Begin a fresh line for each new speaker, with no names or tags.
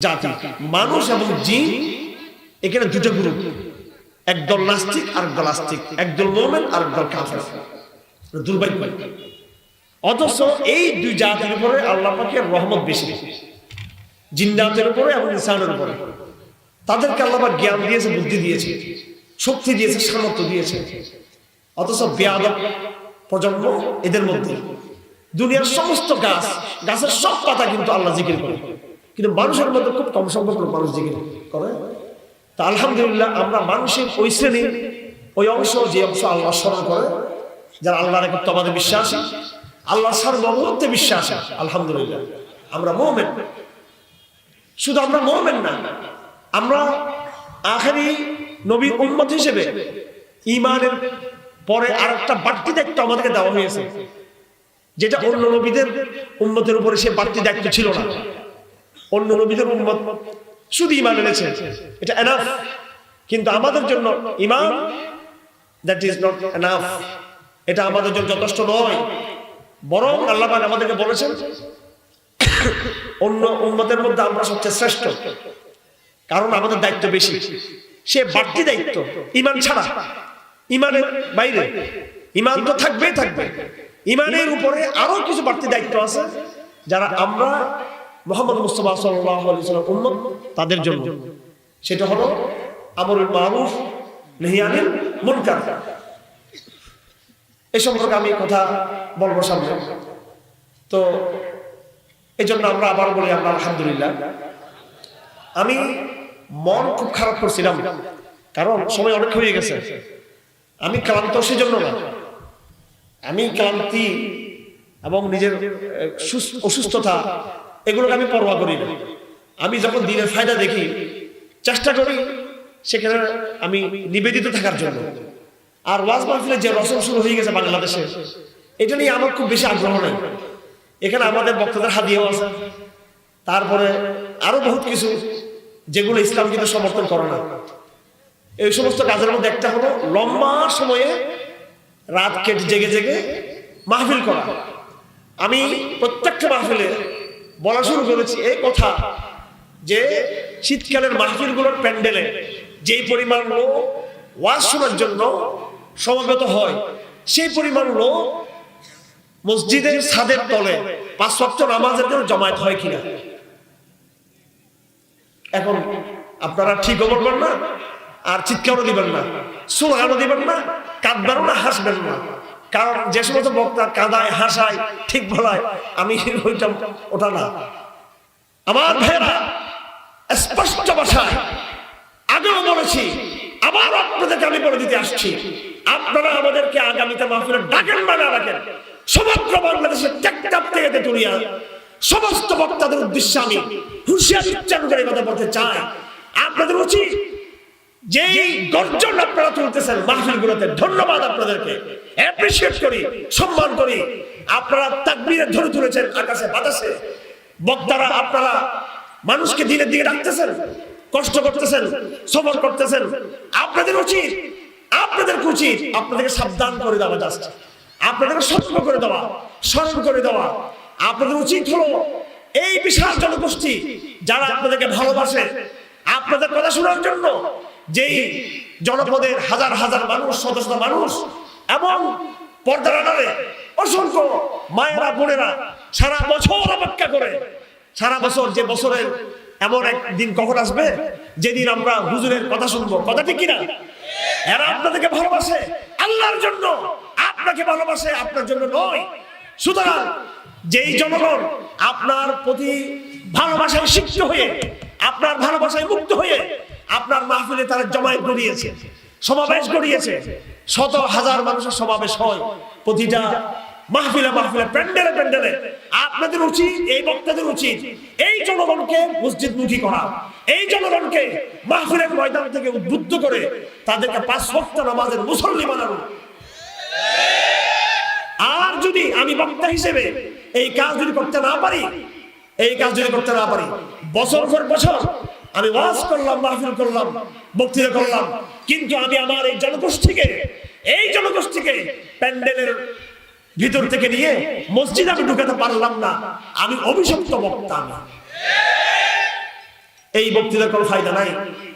জাতি মানুষ এবং জিন, এখানে দুটো গ্রুপ, একদল নাস্তিক আর একদল আস্তিক, একদল মুমিন আর একদল কাফের। দুর্ভাগ্য। অথচ এই দুই জাতির উপরে আল্লাহ পাকের রহমত বেশি, জিন্নাতের উপরে এবং ইনসানের উপরে। তাদেরকে আল্লাহ পাক জ্ঞান দিয়েছে, বুদ্ধি দিয়েছে, শক্তি দিয়েছে, সামর্থ্য দিয়েছে। অথচ বেয়াদব প্রজন্ম এদের মধ্যে। দুনিয়ার সমস্ত গাছের সব পাতা কিন্তু আল্লাহ জিকির করে, কিন্তু মানুষের মধ্যে খুব কম সংখ্যক লোক মানুষ জিকির করে। তা আলহামদুলিল্লাহ আমরা মানুষের ওই শ্রেণীর ওই অংশ, যে অংশ আল্লাহ স্মরণ করে, যারা আল্লাহর একত্ববাদে বিশ্বাসী, আল্লাহ সার্বভৌমত্বে বিশ্বাসী। আলহামদুলিল্লাহ আমরা মুমিন। শুধু আমরা মুমিন না, আমরা আখেরি নবীর উম্মত হিসেবে ঈমানের পরে আরেকটা বাড়তি দায়িত্ব আমাদেরকে দেওয়া হয়েছে, যেটা অন্য নবীদের উম্মতের উপরে সে বাড়তি দায়িত্ব ছিল না। অন্য নবীদের উম্মত শুধু ঈমান এনেছে, এটা এনাফ, কিন্তু আমাদের জন্য ঈমান দ্যাট ইজ নট এনাফ, এটা আমাদের জন্য যথেষ্ট নয়। বরং আল্লাহ পাক আমাদেরকে বলেছেন অন্য উম্মতের মধ্যে আমরা সবচেয়ে শ্রেষ্ঠ, কারণ আমাদের দায়িত্ব বেশি। সে বাড়তি দায়িত্ব ঈমান ছাড়া, ঈমানের বাইরে। ঈমান তো থাকবেই থাকবে, ঈমানের উপরে আরো কিছু বাড়তি দায়িত্ব আছে, যারা আমরা মুহাম্মদ মুস্তাফা সাল্লাল্লাহু আলাইহি ওয়াসাল্লাম উম্মত, তাদের জন্য। সেটা হলো আমরুল মারুফ নাহি আনিল মুনকার। এই সম্পর্কে আমি কথা বলবো সামনে। তো এই জন্য আমরা আবার বলি আমরা আলহামদুলিল্লাহ। আমি মন খুব খারাপ করছিলাম, কারণ সময় অনেক হয়ে গেছে। আমি ক্লান্ত সেজন্য না, আমি ক্লান্তি এবং নিজের অসুস্থতা এগুলোকে আমি পরোয়া করি না। আমি যখন দিনের ফায়দা দেখি, চেষ্টা করি সেখানে আমি নিবেদিত থাকার জন্য। আর ওয়াজ মাহফিলে যে রসম শুরু হয়ে গেছে বাংলাদেশে, এটা নিয়ে আমার খুব বেশি আগ্রহ নেই। এখানে আমাদের বক্তাদের হাদিয়াও আছে, তারপরে আরো বহুত কিছু যেগুলো ইসলাম কিন্তু সমর্থন করে না। এই সমস্ত কাজের মধ্যে একটা হলো লম্বা সময়ে রাত কেটে জেগে জেগে মাহফিল করা। আমি প্রত্যেকটা মাহফিলে বলা শুরু করেছি এই কথা যে শীতকালের মাহফিলগুলোর প্যান্ডেলে যেই পরিমাণ লোক ওয়াজ শোনার জন্য সমবেত হয়, সেই পরিমাণ লোক মসজিদের ছাদের তলে 5 ওয়াক্ত নামাজের জন্য জমায়েত হয় কিনা। এখন আপনারা ঠিকও বলবেন না, আর চিৎকারও দিবেন না, স্লোগানও দিবেন না, কাঁদবেন না, হাসবেন না। কারণ যে সমস্ত বক্তা কাঁদায়, হাসায়, ঠিক বলায়, আমি ওটা না। আমার ভাইয়েরা, স্পষ্ট ভাষায় আগেও বলেছি, আবার আপনাদেরকে আমি বলে দিতে আসছি, আপনারা আমাদেরকে আগামীতে মাহফিলে ডাকেন বা না ডাকেন, সমগ্র বাংলাদেশের টেকটাপ থেকে তেতুলিয়া সমস্ত বক্তাদের উদ্দেশ্যে আমি হুঁশিয়ারি উচ্চারণ করে কথা বলতে চাই। আপনাদের উচিত যেই গর্জন আপনারা তুলতেছেন মাহফিলগুলোতে, ধন্যবাদ আপনাদেরকে, অ্যাপ্রিশিয়েট করি, সম্মান করি। আপনারা তাকবীরের ধ্বনি তুলেছেন আকাশে বাতাসে, বক্তারা আপনারা মানুষকে দিনের দিকে ডাকতেছেন, কষ্ট করতেছেন, সবর করতেছেন। আপনাদের উচিত আপনাদেরকে সাবধান করে দেওয়া, জাস্ট আপনাদেরকে সতর্ক করে দেওয়া, স্মরণ করে দেওয়া। আপনাদের উচিত হলো এই বিশাল জনগোষ্ঠী যারা আপনাদেরকে ভালোবাসে, আপনাদের কথা শোনার জন্য যেই জনপদের হাজার হাজার মানুষ, শত শত মানুষ এবং পর্দার আড়ালে অসংখ্য মায়েরা, বোনেরা সারা বছর অপেক্ষা করে, সারা বছর, যে বছরের এমন একদিন কখন আসবে যেদিন আমরা হুজুরের কথা শুনবো, কথা ঠিক কিনা? এরা আপনাদেরকে ভালোবাসে আল্লাহর জন্য, আপনাকে ভালোবাসে আপনার জন্য নয়। সুতরাং যেই জনগণ আপনার প্রতি ভালোবাসায় সিক্ত হয়ে, আপনার ভালোবাসায় মুক্ত হয়ে আপনার মাহফিলে তারা জমায়েত গড়িয়েছে, সমাবেশ গড়িয়েছে, শত হাজার মানুষের সমাবেশ হয় প্রতিটা মাহফিলে মাহফিলে, প্যান্ডেলে প্যান্ডেলে। আপনাদের উচিত, এই বক্তাদের উচিত এই জনগণকে মসজিদমুখী করা, এই জনগণকে মাহফিলের ময়দান থেকে উদ্বুদ্ধ করে তাদেরকে 5 ওয়াক্ত নামাজের মুসল্লি বানানো। আর যদি আমি বক্তা হিসেবে এই কাজ যদি করতে না পারি, বছর পর বছর আমি ওয়াজ করলাম, মাহফিল করলাম, বক্তৃতা করলাম, কিন্তু আমি আমার এই জনগোষ্ঠীকে প্যান্ডেলের ভিতর থেকে নিয়ে মসজিদে আমি ঢুকাতে পারলাম না, আমি অভিশপ্ত বক্তা। এই বক্তৃতার কোনো ফায়দা নাই।